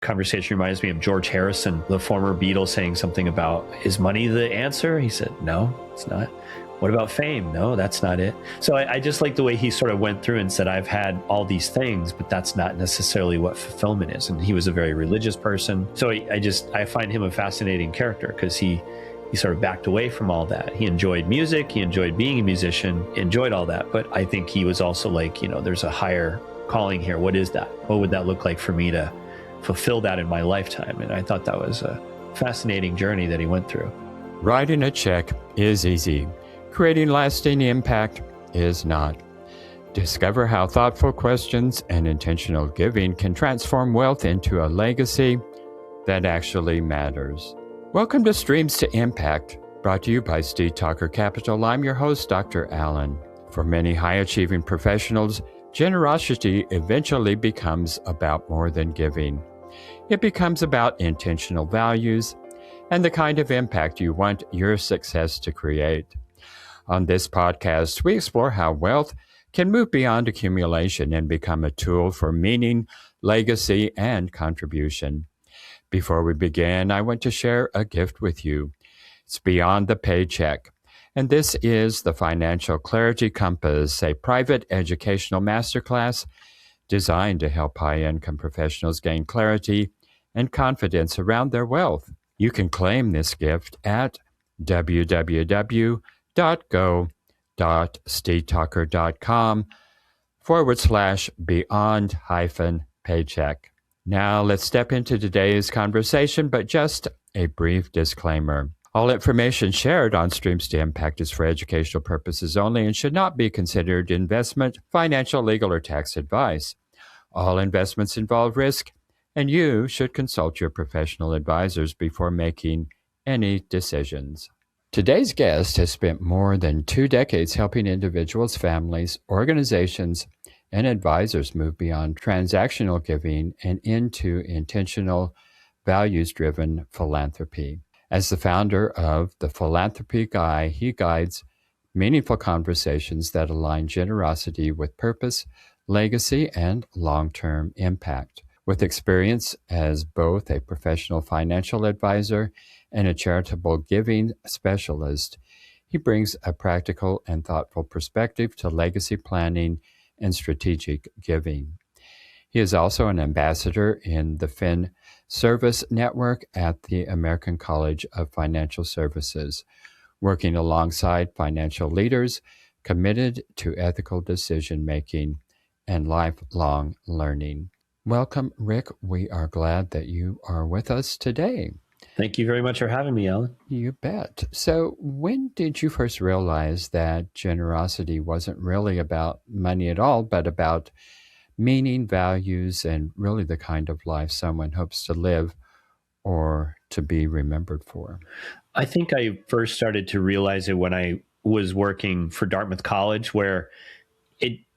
conversation reminds me of George Harrison, the former Beatle, saying something about, is money the answer? He said, no, it's not. What about fame? No, that's not it. So I just like the way he sort of went through and said, I've had all these things, but that's not necessarily what fulfillment is. And he was a very religious person. So I find him a fascinating character because he sort of backed away from all that. He enjoyed music. He enjoyed being a musician, enjoyed all that. But I think he was also like, there's a higher calling here. What is that? What would that look like for me to fulfill that in my lifetime? And I thought that was a fascinating journey that he went through. Writing a check is easy. Creating lasting impact is not. Discover how thoughtful questions and intentional giving can transform wealth into a legacy that actually matters. Welcome to Streams to Impact, brought to you by Steed Talker Capital. I'm your host, Dr. Allen. For many high-achieving professionals, generosity eventually becomes about more than giving. It becomes about intentional values and the kind of impact you want your success to create. On this podcast, we explore how wealth can move beyond accumulation and become a tool for meaning, legacy, and contribution. Before we begin, I want to share a gift with you. It's beyond the paycheck, and this is the Financial Clarity Compass, a private educational masterclass designed to help high-income professionals gain clarity and confidence around their wealth. You can claim this gift at www.go.steedtalker.com/beyond-paycheck. Now let's step into today's conversation, but just a brief disclaimer. All information shared on Streams to Impact is for educational purposes only and should not be considered investment, financial, legal, or tax advice. All investments involve risk, and you should consult your professional advisors before making any decisions. Today's guest has spent more than 2 decades helping individuals, families, organizations, and advisors move beyond transactional giving and into intentional, values-driven philanthropy. As the founder of the Philanthropy Guy, he guides meaningful conversations that align generosity with purpose, legacy, and long-term impact. With experience as both a professional financial advisor and a charitable giving specialist, he brings a practical and thoughtful perspective to legacy planning and strategic giving. He is also an ambassador in the Fin Service Network at the American College of Financial Services, working alongside financial leaders committed to ethical decision-making and lifelong learning. Welcome, Rick. We are glad that you are with us today. Thank you very much for having me, Alan. You bet. So when did you first realize that generosity wasn't really about money at all, but about meaning, values, and really the kind of life someone hopes to live or to be remembered for? I think I first started to realize it when I was working for Dartmouth College, where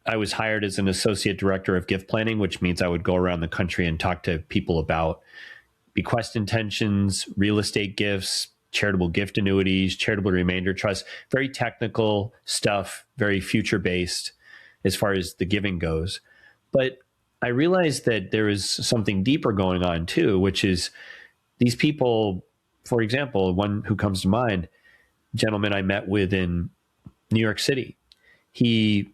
I was hired as an associate director of gift planning, which means I would go around the country and talk to people about bequest intentions, real estate gifts, charitable gift annuities, charitable remainder trusts, very technical stuff, very future-based as far as the giving goes. But I realized that there is something deeper going on too, which is these people, for example, one who comes to mind, a gentleman I met with in New York City. He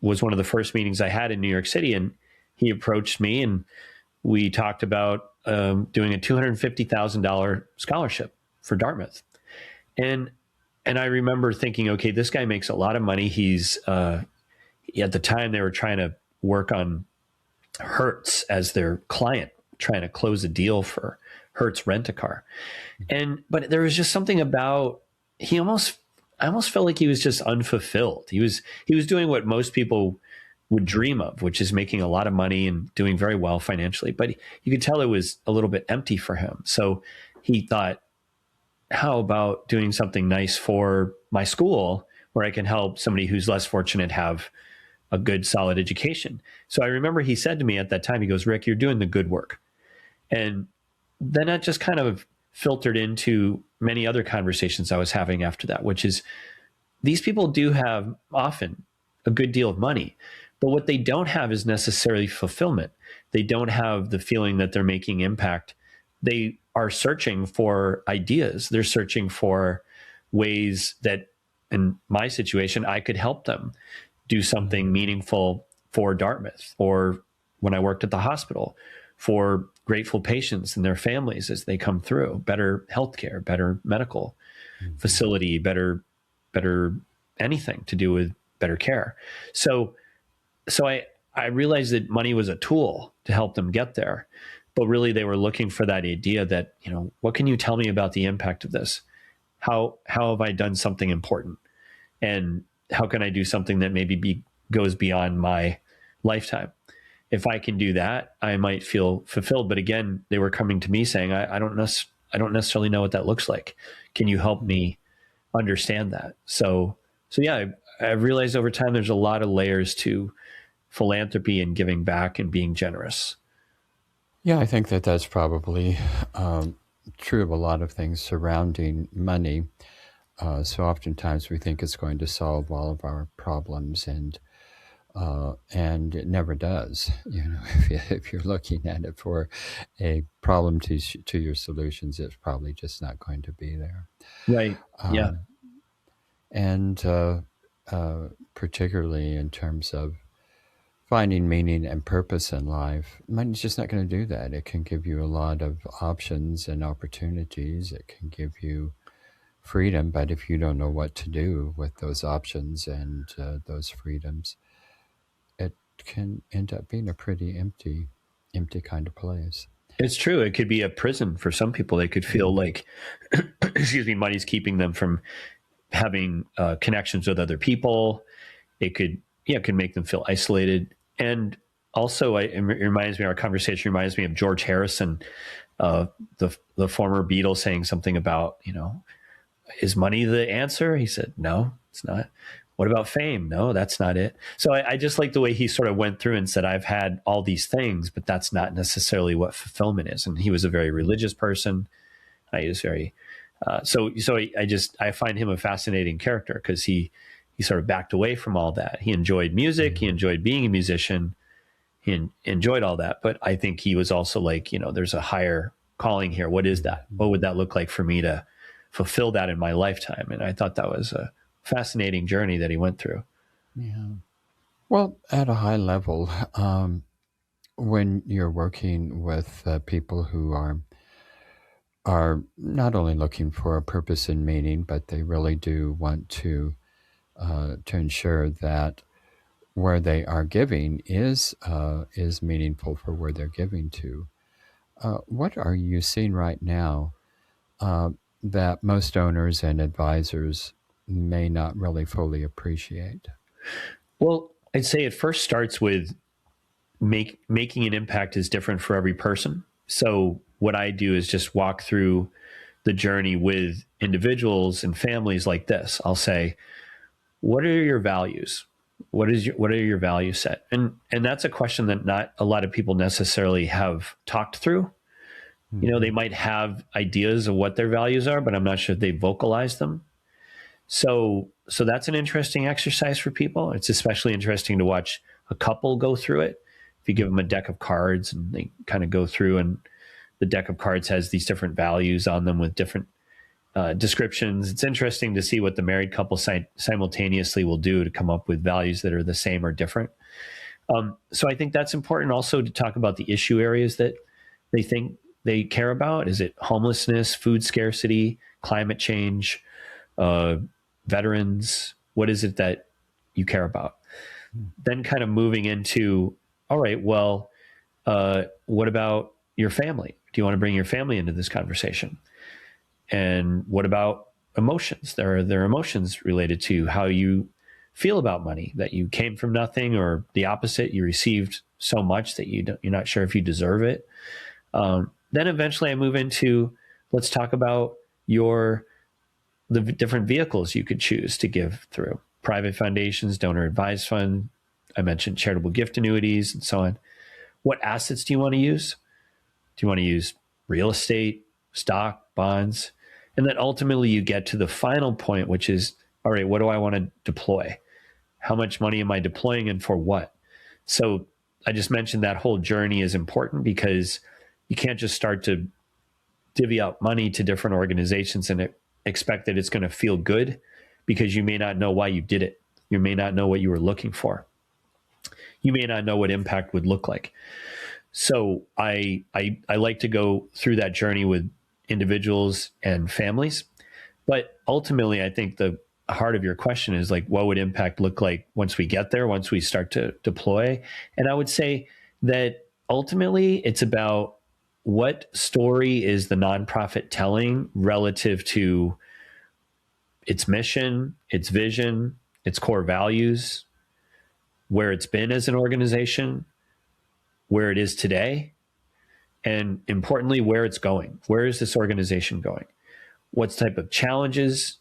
was one of the first meetings I had in New York City, and he approached me and we talked about doing a $250,000 scholarship for Dartmouth. And I remember thinking, okay, this guy makes a lot of money. He's, at the time they were trying to work on Hertz as their client, trying to close a deal for Hertz Rent-A-Car. But there was just something about, I almost felt like he was just unfulfilled. He was doing what most people would dream of, which is making a lot of money and doing very well financially. But you could tell it was a little bit empty for him. So he thought, how about doing something nice for my school where I can help somebody who's less fortunate have a good, solid education? So I remember he said to me at that time, he goes, Rick, you're doing the good work. And then that just kind of filtered into many other conversations I was having after that, which is these people do have often a good deal of money, But what they don't have is necessarily fulfillment. They don't have the feeling that they're making impact. They are searching for ideas. They're searching for ways that, in my situation, I could help them do something meaningful for Dartmouth, or when I worked at the hospital, for grateful patients and their families as they come through. Better healthcare, better medical facility, better anything to do with better care. So I realized that money was a tool to help them get there, but really they were looking for that idea that, what can you tell me about the impact of this? How have I done something important? And how can I do something that maybe goes beyond my lifetime? If I can do that, I might feel fulfilled. But again, they were coming to me saying, I don't necessarily know what that looks like. Can you help me understand that? So yeah, I've realized over time there's a lot of layers to philanthropy and giving back and being generous. Yeah, I think that's probably true of a lot of things surrounding money. So oftentimes we think it's going to solve all of our problems, and it never does. If you're looking at it for a problem to your solutions, it's probably just not going to be there. Right. Yeah. And particularly in terms of finding meaning and purpose in life, money's just not going to do that. It can give you a lot of options and opportunities. It can give you freedom, but if you don't know what to do with those options and those freedoms, it can end up being a pretty empty kind of place. It's true. It could be a prison for some people. They could feel like, money's keeping them from having connections with other people. It could make them feel isolated. And also, our conversation reminds me of George Harrison, the former Beatle, saying something about, is money the answer? He said, no, it's not. What about fame? No, that's not it. So I just like the way he sort of went through and said, I've had all these things, but that's not necessarily what fulfillment is. And he was a very religious person. He was very, I find him a fascinating character because he sort of backed away from all that. He enjoyed music. He enjoyed being a musician. He enjoyed all that. But I think he was also like, there's a higher calling here. What is that? What would that look like for me to fulfill that in my lifetime? And I thought that was a fascinating journey that he went through. Yeah. Well, at a high level, when you're working with people who are not only looking for a purpose and meaning, but they really do want to ensure that where they are giving is meaningful for where they're giving to. What are you seeing right now that most owners and advisors may not really fully appreciate? Well, I'd say it first starts with making an impact is different for every person. So what I do is just walk through the journey with individuals and families like this. I'll say, what are your values? What are your value set? And that's a question that not a lot of people necessarily have talked through. They might have ideas of what their values are, but I'm not sure if they vocalize them. So that's an interesting exercise for people. It's especially interesting to watch a couple go through it. If you give them a deck of cards and they kind of go through, and the deck of cards has these different values on them with different descriptions. It's interesting to see what the married couple simultaneously will do to come up with values that are the same or different. So I think that's important also to talk about the issue areas that they think they care about. Is it homelessness, food scarcity, climate change, veterans? What is it that you care about? Then kind of moving into, all right, well, what about your family? Do you want to bring your family into this conversation? And what about emotions? There are emotions related to how you feel about money, that you came from nothing, or the opposite, you received so much that you're not sure if you deserve it. Then eventually I move into, let's talk about the different vehicles you could choose to give through. Private foundations, donor advised fund. I mentioned charitable gift annuities and so on. What assets do you want to use? Do you want to use real estate, stock, bonds? And then ultimately you get to the final point, which is, all right, what do I want to deploy? How much money am I deploying and for what? So I just mentioned that whole journey is important because you can't just start to divvy out money to different organizations and expect that it's going to feel good, because you may not know why you did it. You may not know what you were looking for. You may not know what impact would look like. So I like to go through that journey with individuals and families. But ultimately, I think the heart of your question is like, what would impact look like once we get there, once we start to deploy? And I would say that ultimately it's about what story is the nonprofit telling relative to its mission, its vision, its core values, where it's been as an organization, where it is today, and importantly, where it's going. Where is this organization going? What type of challenges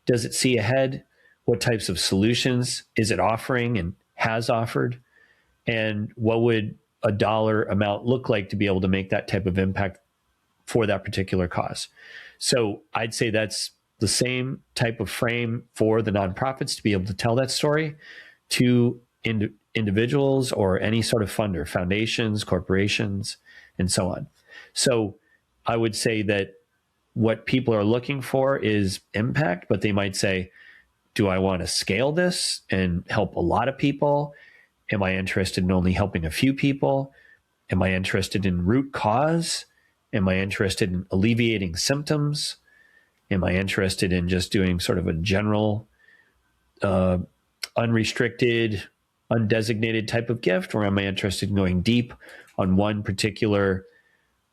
does it see ahead? What types of solutions is it offering and has offered? And what would a dollar amount look like to be able to make that type of impact for that particular cause? So I'd say that's the same type of frame for the nonprofits to be able to tell that story to individuals or any sort of funder, foundations, corporations, and so on. So I would say that what people are looking for is impact, but they might say, do I want to scale this and help a lot of people? Am I interested in only helping a few people? Am I interested in root cause? Am I interested in alleviating symptoms? Am I interested in just doing sort of a general, unrestricted, undesignated type of gift? Or am I interested in going deep on one particular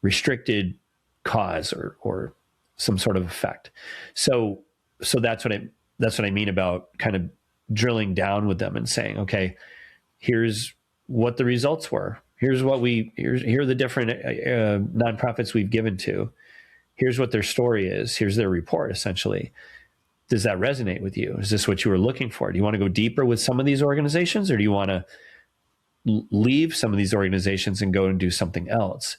restricted cause or some sort of effect? So that's what I mean about kind of drilling down with them and saying, okay, here's what the results were. Here are the different nonprofits we've given to. Here's what their story is. Here's their report, essentially. Does that resonate with you? Is this what you were looking for? Do you want to go deeper with some of these organizations, or do you want to leave some of these organizations and go and do something else?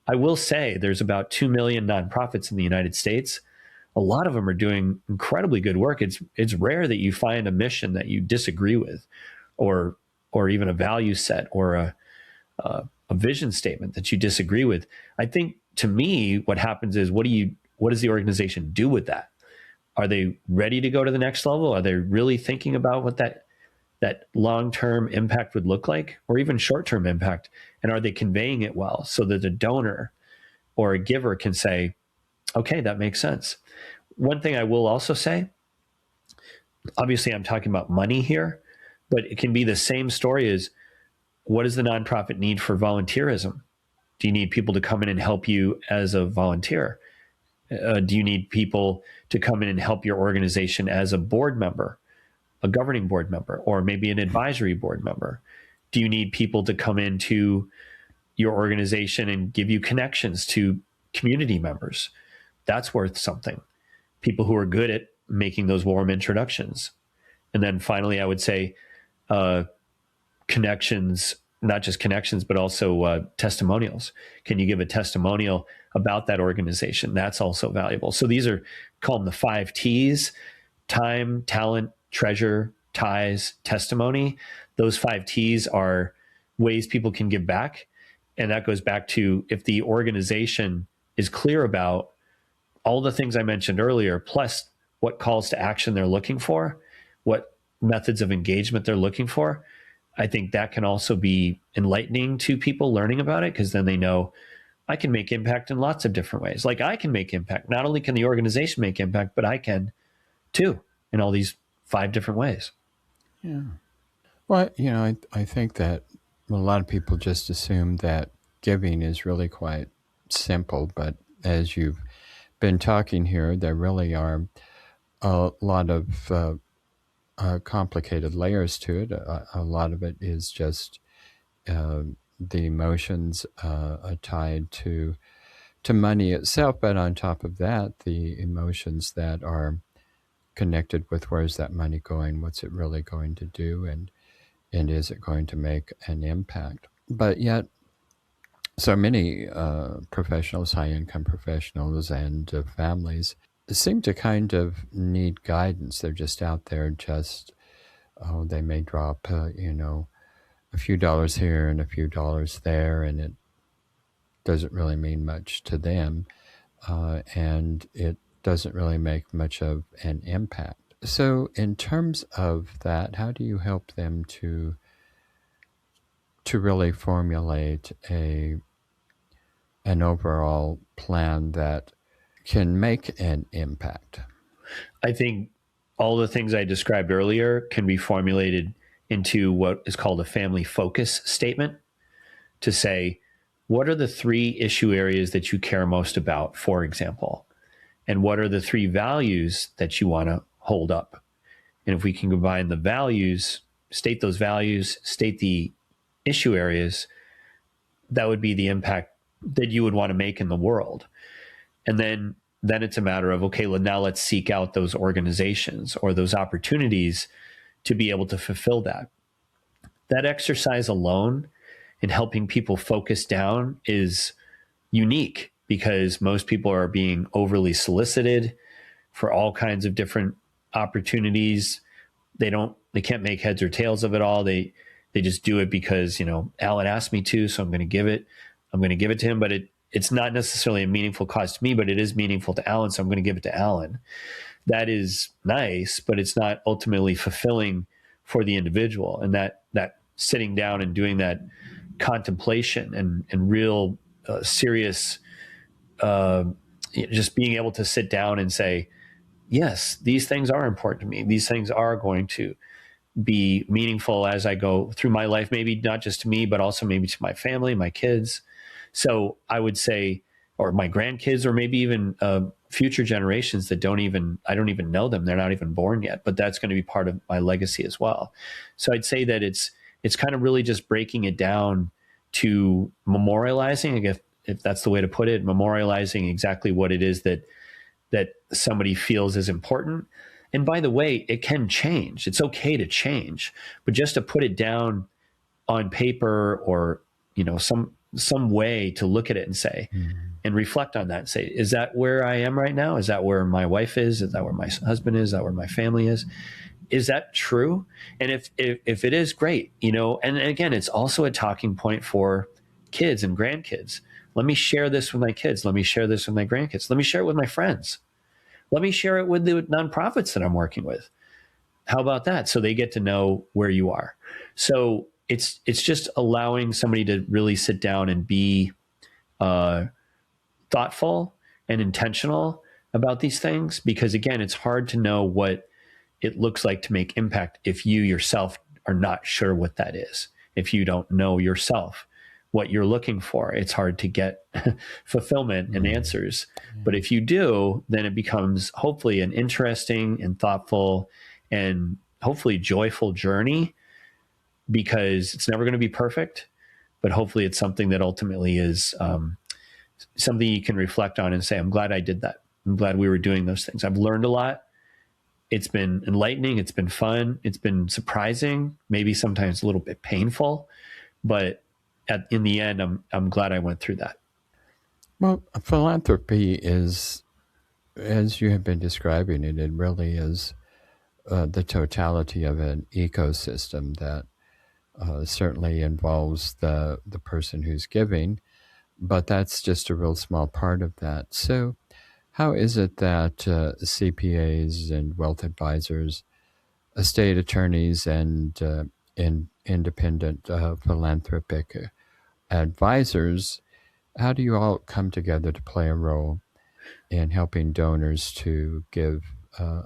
I will say there's about 2 million nonprofits in the United States. A lot of them are doing incredibly good work. It's rare that you find a mission that you disagree with, or even a value set or a vision statement that you disagree with. I think, to me, what happens is, what does the organization do with that? Are they ready to go to the next level? Are they really thinking about what that long-term impact would look like, or even short-term impact? And are they conveying it well so that a donor or a giver can say, okay, that makes sense? One thing I will also say, obviously I'm talking about money here, but it can be the same story as, what does the nonprofit need for volunteerism? Do you need people to come in and help you as a volunteer? Do you need people to come in and help your organization as a board member, a governing board member, or maybe an advisory board member? Do you need people to come into your organization and give you connections to community members? That's worth something. People who are good at making those warm introductions. And then finally, I would say connections, not just connections, but also testimonials. Can you give a testimonial about that organization? That's also valuable. So these are called the 5 T's: time, talent, treasure, ties, testimony. Those 5 T's are ways people can give back. And that goes back to, if the organization is clear about all the things I mentioned earlier, plus what calls to action they're looking for, what methods of engagement they're looking for, I think that can also be enlightening to people learning about it, because then they know, I can make impact in lots of different ways. Like, I can make impact. Not only can the organization make impact, but I can too, in all these 5 different ways. Yeah. Well, I think that a lot of people just assume that giving is really quite simple, but as you've been talking here, there really are a lot of complicated layers to it. A lot of it is just the emotions tied to money itself, but on top of that, the emotions that are connected with, where's that money going, what's it really going to do, and is it going to make an impact? But yet, so many professionals, high-income professionals and families, seem to kind of need guidance. They're just out there, they may drop, a few dollars here and a few dollars there, and it doesn't really mean much to them, and it doesn't really make much of an impact. So in terms of that, how do you help them to really formulate an overall plan that can make an impact? I think all the things I described earlier can be formulated into what is called a family focus statement, to say, what are the 3 issue areas that you care most about, for example? And what are the 3 values that you want to hold up? And if we can combine the values, state those values, state the issue areas, that would be the impact that you would want to make in the world. And then it's a matter of, okay, well, now let's seek out those organizations or those opportunities to be able to fulfill that. That exercise alone in helping people focus down is unique, because most people are being overly solicited for all kinds of different opportunities. They can't make heads or tails of it all. They just do it because, Alan asked me to, so I'm going to give it to him. But it's not necessarily a meaningful cause to me, but it is meaningful to Alan, so I'm going to give it to Alan. That is nice, but it's not ultimately fulfilling for the individual. And that sitting down and doing that contemplation and real serious, just being able to sit down and say, yes, these things are important to me. These things are going to be meaningful as I go through my life, maybe not just to me, but also maybe to my family, my kids. So I would say, or my grandkids, or maybe even future generations that I don't even know them. They're not even born yet, but that's going to be part of my legacy as well. So I'd say that it's kind of really just breaking it down to memorializing, if that's the way to put it, memorializing exactly what it is that somebody feels is important. And by the way, it can change. It's okay to change, but just to put it down on paper, or, some way to look at it and say, and reflect on that and say, is that where I am right now? Is that where my wife is? Is that where my husband is? Is that where my family is? Is that true? And if it is, great, and again, it's also a talking point for kids and grandkids. Let me share this with my kids. Let me share this with my grandkids. Let me share it with my friends. Let me share it with the nonprofits that I'm working with. How about that? So they get to know where you are. So it's just allowing somebody to really sit down and be thoughtful and intentional about these things, because again, it's hard to know what it looks like to make impact if you yourself are not sure what that is. If you don't know yourself what you're looking for, it's hard to get fulfillment and answers. But if you do, then it becomes hopefully an interesting and thoughtful and hopefully joyful journey, because it's never going to be perfect, but hopefully it's something that ultimately is something you can reflect on and say, I'm glad I did that. I'm glad we were doing those things. I've learned a lot. It's been enlightening. It's been fun. It's been surprising, maybe sometimes a little bit painful, but in the end, I'm glad I went through that. Well, philanthropy is, as you have been describing it, it really is the totality of an ecosystem that certainly involves the person who's giving, but that's just a real small part of that. So how is it that CPAs and wealth advisors, estate attorneys, and independent philanthropic advisors, how do you all come together to play a role in helping donors to give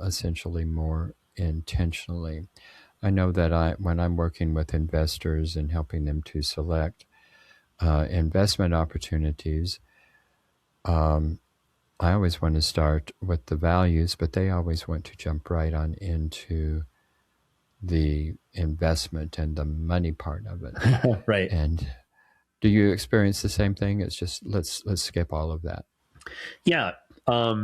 essentially more intentionally? I know that when I'm working with investors and helping them to select investment opportunities, I always want to start with the values, but they always want to jump right on into the investment and the money part of it. Right. And do you experience the same thing? It's just, let's skip all of that. Yeah.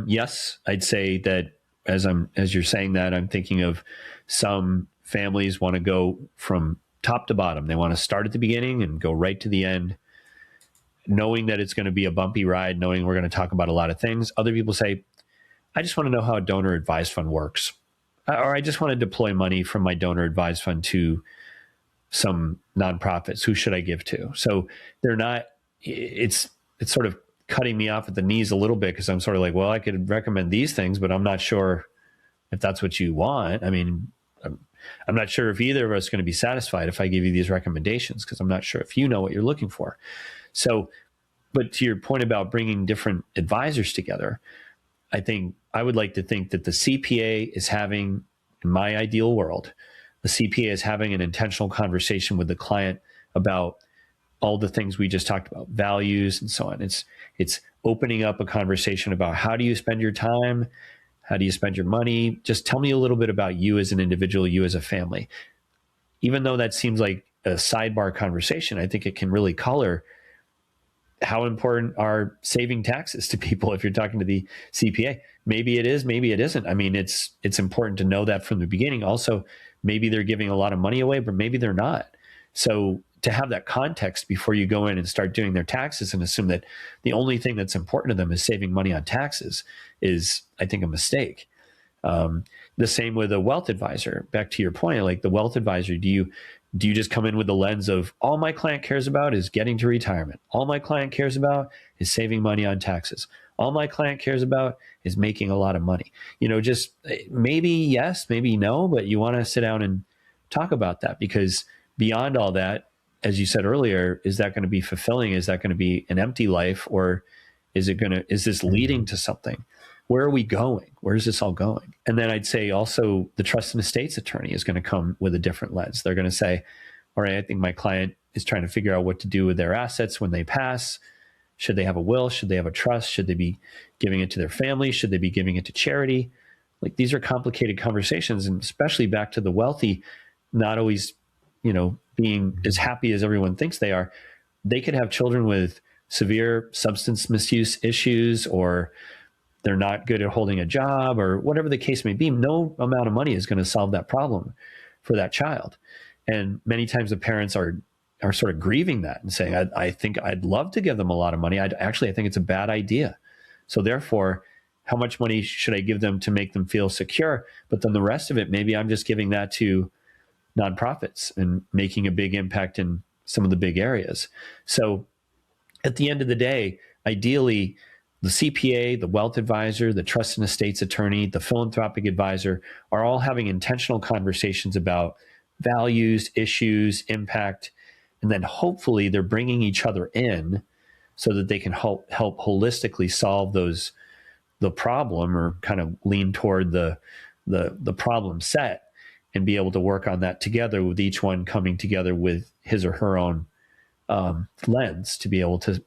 Yes, I'd say that as you're saying that, I'm thinking of some families want to go from top to bottom. They want to start at the beginning and go right to the end, knowing that it's going to be a bumpy ride, knowing we're going to talk about a lot of things. Other people say, I just want to know how a donor advised fund works. Or I just want to deploy money from my donor advised fund to some nonprofits. Who should I give to? So they're not, it's sort of cutting me off at the knees a little bit, because I'm sort of like, well, I could recommend these things, but I'm not sure if that's what you want. I mean, I'm not sure if either of us are going to be satisfied if I give you these recommendations, because I'm not sure if you know what you're looking for. So, but to your point about bringing different advisors together, I think I would like to think that the CPA is having, in my ideal world, the CPA is having an intentional conversation with the client about all the things we just talked about, values and so on. It's opening up a conversation about how do you spend your time? How do you spend your money? Just tell me a little bit about you as an individual, you as a family. Even though that seems like a sidebar conversation, I think it can really color how important are saving taxes to people if you're talking to the CPA. Maybe it is, maybe it isn't. I mean, it's important to know that from the beginning. Also, maybe they're giving a lot of money away, but maybe they're not. So to have that context before you go in and start doing their taxes and assume that the only thing that's important to them is saving money on taxes is, I think, a mistake. The same with a wealth advisor. Back to your point, like the wealth advisor, do you just come in with the lens of all my client cares about is getting to retirement? All my client cares about is saving money on taxes. All my client cares about is making a lot of money. Just maybe yes, maybe no, but you want to sit down and talk about that, because beyond all that, as you said earlier, is that going to be fulfilling? Is that going to be an empty life, or is this leading to something? Where are we going? Where is this all going? And then I'd say also the trust and estates attorney is going to come with a different lens. They're going to say, all right, I think my client is trying to figure out what to do with their assets when they pass. Should they have a will? Should they have a trust? Should they be giving it to their family? Should they be giving it to charity? Like, these are complicated conversations, and especially back to the wealthy, not always, being as happy as everyone thinks they are. They could have children with severe substance misuse issues, or they're not good at holding a job, or whatever the case may be. No amount of money is going to solve that problem for that child. And many times the parents are sort of grieving that and saying, I think I'd love to give them a lot of money. I think it's a bad idea. So therefore, how much money should I give them to make them feel secure? But then the rest of it, maybe I'm just giving that to nonprofits and making a big impact in some of the big areas. So at the end of the day, ideally, the CPA, the wealth advisor, the trust and estates attorney, the philanthropic advisor are all having intentional conversations about values, issues, impact, and then hopefully they're bringing each other in so that they can help holistically solve the problem, or kind of lean toward the problem set, and be able to work on that together, with each one coming together with his or her own lens to be able to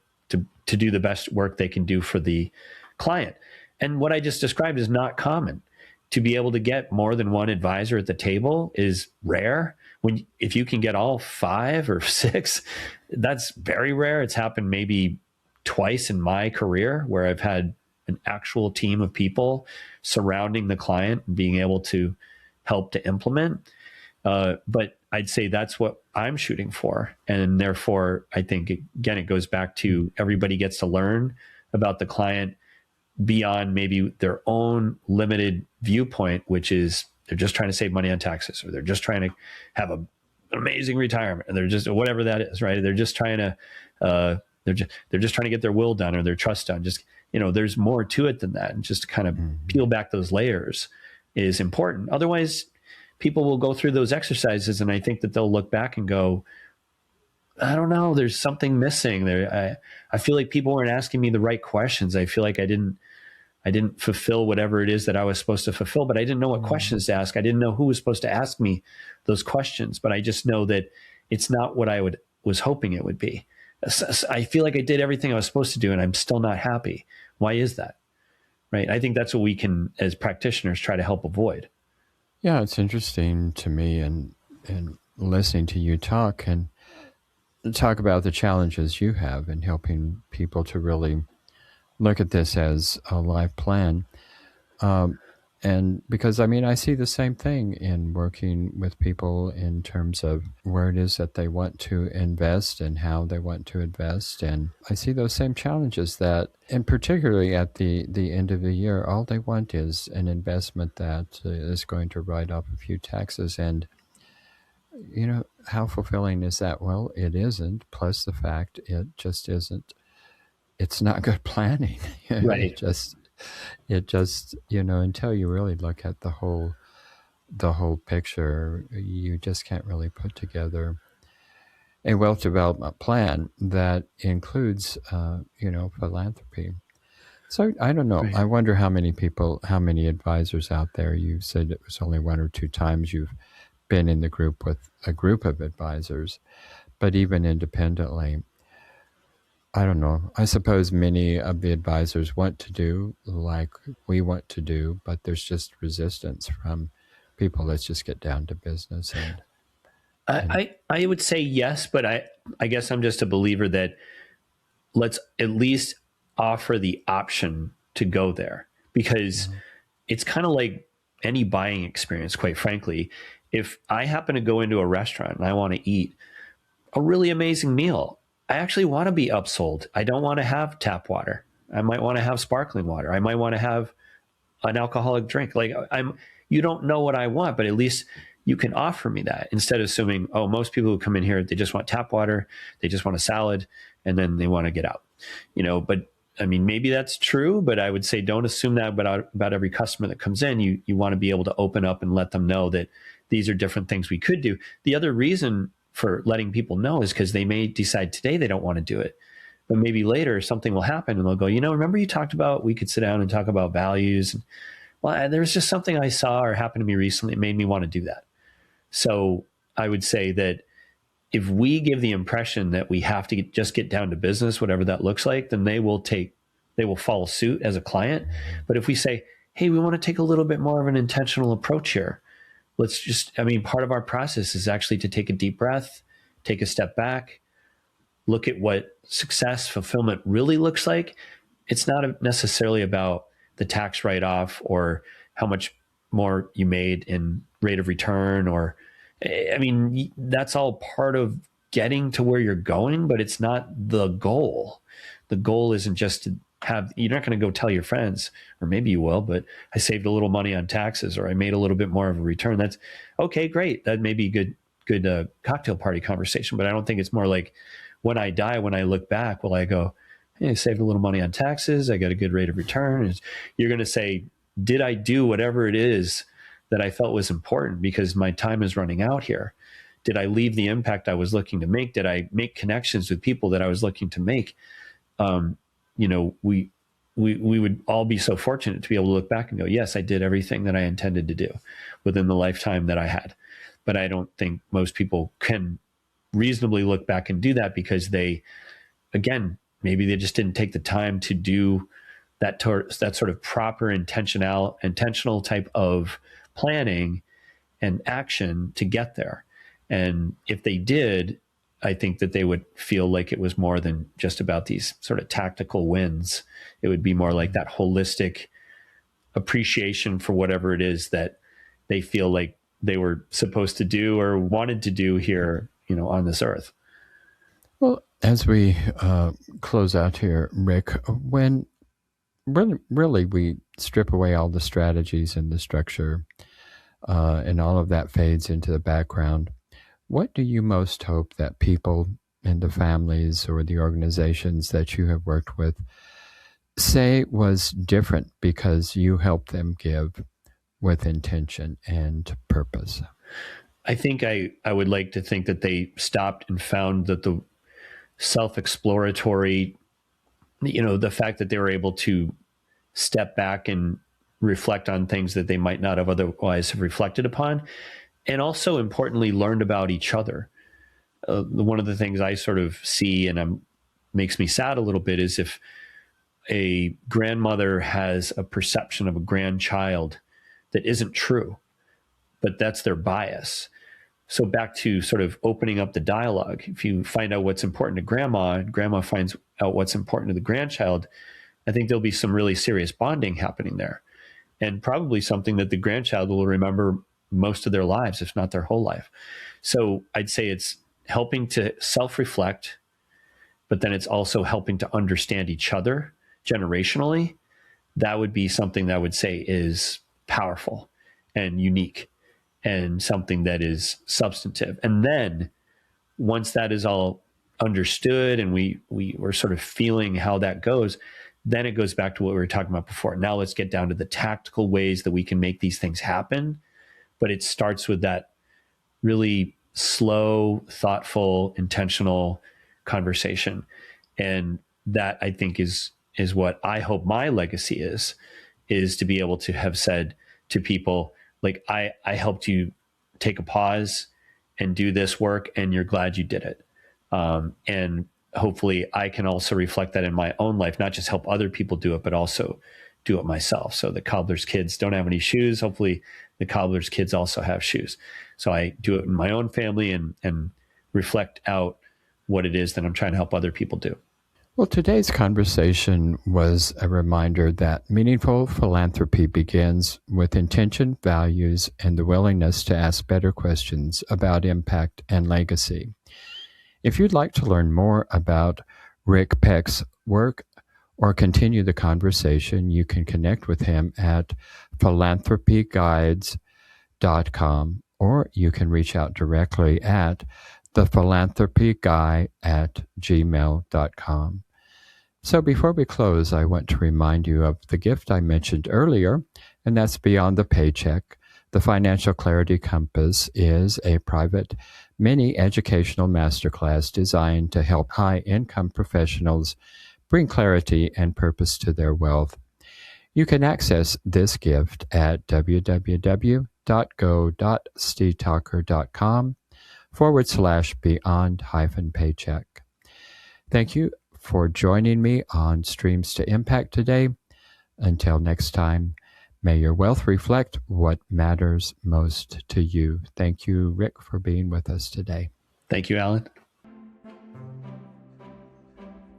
do the best work they can do for the client. And what I just described is not common. To be able to get more than one advisor at the table is rare. If you can get all 5 or 6, that's very rare. It's happened maybe twice in my career, where I've had an actual team of people surrounding the client and being able to help to implement. But I'd say that's what I'm shooting for. And therefore, I think, again, it goes back to everybody gets to learn about the client beyond maybe their own limited viewpoint, which is they're just trying to save money on taxes, or they're just trying to have an amazing retirement, and they're just, whatever that is, right? They're just trying to, they're just trying to get their will done or their trust done. Just, there's more to it than that. And just to kind of peel back those layers is important. Otherwise, people will go through those exercises, and I think that they'll look back and go, I don't know, there's something missing there. I feel like people weren't asking me the right questions. I feel like I didn't fulfill whatever it is that I was supposed to fulfill, but I didn't know what questions to ask. I didn't know who was supposed to ask me those questions, but I just know that it's not what I was hoping it would be. I feel like I did everything I was supposed to do, and I'm still not happy. Why is that? Right? I think that's what we can, as practitioners, try to help avoid. Yeah, it's interesting to me, and listening to you talk about the challenges you have in helping people to really look at this as a life plan. And because, I see the same thing in working with people in terms of where it is that they want to invest and how they want to invest. And I see those same challenges and particularly at the end of the year, all they want is an investment that is going to write off a few taxes. And How fulfilling is that? Well, it isn't. Plus the fact it just isn't. It's not good planning. Right. It just, until you really look at the whole picture, you just can't really put together a wealth development plan that includes, philanthropy. So I don't know. Right. I wonder how many advisors out there. You said it was only one or two times you've been in the group with a group of advisors, but even independently, I don't know. I suppose many of the advisors want to do like we want to do, but there's just resistance from people. Let's just get down to business. And I would say yes, but I guess I'm just a believer that let's at least offer the option to go there, because it's kind of like any buying experience, quite frankly. If I happen to go into a restaurant and I want to eat a really amazing meal, I actually want to be upsold. I don't want to have tap water. I might want to have sparkling water. I might want to have an alcoholic drink. Like you don't know what I want, but at least you can offer me that, instead of assuming, oh, most people who come in here, they just want tap water, they just want a salad, and then they want to get out. But I mean, maybe that's true, but I would say don't assume that about every customer that comes in. You want to be able to open up and let them know that these are different things we could do. The other reason for letting people know is because they may decide today they don't want to do it, but maybe later something will happen and they'll go, remember you talked about we could sit down and talk about values. Well, there's just something I saw or happened to me recently. It made me want to do that. So I would say that if we give the impression that we have to just get down to business, whatever that looks like, then they will follow suit as a client. But if we say, hey, we want to take a little bit more of an intentional approach here, part of our process is actually to take a deep breath, take a step back, look at what success, fulfillment really looks like. It's not necessarily about the tax write-off or how much more you made in rate of return, or that's all part of getting to where you're going, but it's not the goal. The goal isn't just to you're not going to go tell your friends, or maybe you will, but I saved a little money on taxes, or I made a little bit more of a return. That's okay, great. That may be good cocktail party conversation, but I don't think it's more like when I die, when I look back, will I go, hey, I saved a little money on taxes, I got a good rate of return. You're going to say, did I do whatever it is that I felt was important because my time is running out here? Did I leave the impact I was looking to make? Did I make connections with people that I was looking to make? We would all be so fortunate to be able to look back and go, yes, I did everything that I intended to do within the lifetime that I had. But I don't think most people can reasonably look back and do that, because maybe they just didn't take the time to do that sort of proper intentional type of planning and action to get there. And if they did, I think that they would feel like it was more than just about these sort of tactical wins. It would be more like that holistic appreciation for whatever it is that they feel like they were supposed to do or wanted to do here, on this earth. Well, as we close out here, Rick, when really we strip away all the strategies and the structure, and all of that fades into the background, what do you most hope that people and the families or the organizations that you have worked with say was different because you helped them give with intention and purpose? I think I would like to think that they stopped and found that the self-exploratory, the fact that they were able to step back and reflect on things that they might not have otherwise have reflected upon, and also importantly learned about each other. One of the things I sort of see and makes me sad a little bit is if a grandmother has a perception of a grandchild that isn't true, but that's their bias. So back to sort of opening up the dialogue. If you find out what's important to grandma, and grandma finds out what's important to the grandchild, I think there'll be some really serious bonding happening there, and probably something that the grandchild will remember most of their lives, if not their whole life. So I'd say it's helping to self-reflect, but then it's also helping to understand each other generationally. That would be something that I would say is powerful and unique. and something that is substantive. And then once that is all understood and we're sort of feeling how that goes, then it goes back to what we were talking about before. Now let's get down to the tactical ways that we can make these things happen. But it starts with that really slow, thoughtful, intentional conversation. And that, I think, is what I hope my legacy is to be able to have said to people, like, I helped you take a pause and do this work, and you're glad you did it. And hopefully I can also reflect that in my own life, not just help other people do it, but also do it myself. So the cobbler's kids don't have any shoes. Hopefully the cobbler's kids also have shoes. So I do it in my own family and reflect out what it is that I'm trying to help other people do. Well, today's conversation was a reminder that meaningful philanthropy begins with intention, values, and the willingness to ask better questions about impact and legacy. If you'd like to learn more about Rick Peck's work or continue the conversation, you can connect with him at philanthropyguides.com, or you can reach out directly at thephilanthropyguy@gmail.com. So before we close, I want to remind you of the gift I mentioned earlier, and that's Beyond the Paycheck. The Financial Clarity Compass is a private mini educational masterclass designed to help high-income professionals bring clarity and purpose to their wealth. You can access this gift at www.go.steedtalker.com/beyond-paycheck. Thank you for joining me on Streams to Impact today. Until next time, may your wealth reflect what matters most to you. Thank you, Rick, for being with us today. Thank you, Alan.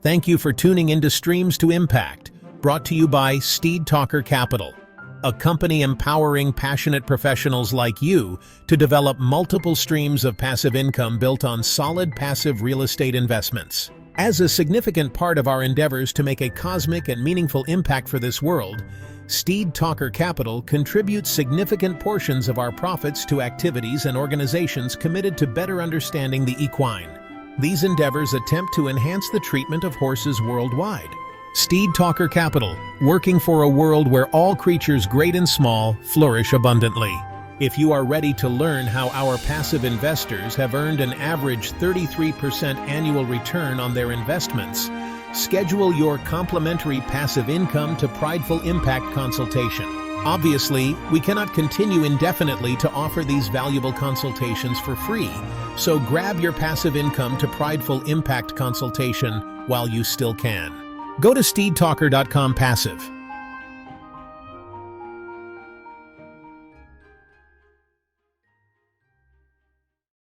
Thank you for tuning into Streams to Impact, brought to you by Steed Talker Capital, a company empowering passionate professionals like you to develop multiple streams of passive income built on solid passive real estate investments. As a significant part of our endeavors to make a cosmic and meaningful impact for this world, Steed Talker Capital contributes significant portions of our profits to activities and organizations committed to better understanding the equine. These endeavors attempt to enhance the treatment of horses worldwide. Steed Talker Capital, working for a world where all creatures great and small flourish abundantly. If you are ready to learn how our passive investors have earned an average 33% annual return on their investments, schedule your complimentary passive income to Prideful Impact consultation. Obviously, we cannot continue indefinitely to offer these valuable consultations for free, so grab your passive income to Prideful Impact consultation while you still can. Go to steedtalker.com/passive